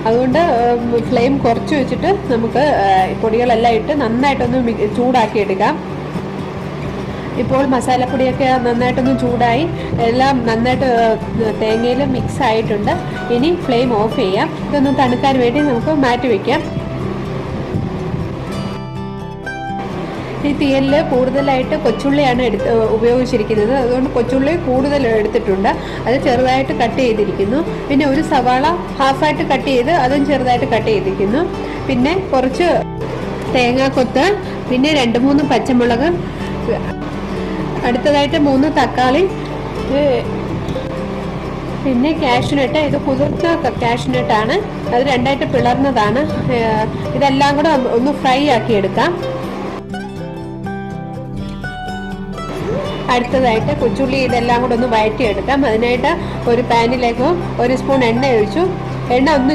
അതുകൊണ്ട് ഫ്ലെയിം കുറച്ച് വെച്ചിട്ട് നമുക്ക് പൊടികളെല്ലാം ഇട്ട് നന്നായിട്ടൊന്ന് ചൂടാക്കി എടുക്കാം. ഇപ്പോൾ മസാലപ്പൊടിയൊക്കെ നന്നായിട്ടൊന്ന് ചൂടായി, എല്ലാം നന്നായിട്ട് തേങ്ങയിൽ മിക്സ് ആയിട്ടുണ്ട്. ഇനി ഫ്ലെയിം ഓഫ് ചെയ്യാം. ഇതൊന്ന് തണുക്കാൻ വേണ്ടി നമുക്ക് മാറ്റി വയ്ക്കാം. ഈ തീയലിൽ കൂടുതലായിട്ട് കൊച്ചുള്ളിയാണ് ഉപയോഗിച്ചിരിക്കുന്നത്. അതുകൊണ്ട് കൊച്ചുള്ളി കൂടുതൽ എടുത്തിട്ടുണ്ട്. അത് ചെറുതായിട്ട് കട്ട് ചെയ്തിരിക്കുന്നു. പിന്നെ ഒരു സവാള ഹാഫായിട്ട് കട്ട് ചെയ്ത് അതും ചെറുതായിട്ട് കട്ട് ചെയ്തിരിക്കുന്നു. പിന്നെ കുറച്ച് തേങ്ങാക്കൊത്ത്, പിന്നെ 2-3 പച്ചമുളക്, അടുത്തതായിട്ട് 3 തക്കാളി, പിന്നെ കാഷ്യൂനട്ട്. ഇത് കുതിർത്ത കാഷ്യൂനട്ടാണ്, അത് 2ആയിട്ട് പിളർന്നതാണ്. ഇതെല്ലാം കൂടെ ഒന്ന് ഫ്രൈ ആക്കി എടുക്കാം. അടുത്തതായിട്ട് കൊച്ചുള്ളി ഇതെല്ലാം കൂടെ ഒന്ന് വഴറ്റിയെടുക്കാം. അതിനായിട്ട് ഒരു പാനിലേക്ക് 1 സ്പൂൺ എണ്ണ ഒഴിച്ചു. എണ്ണ ഒന്ന്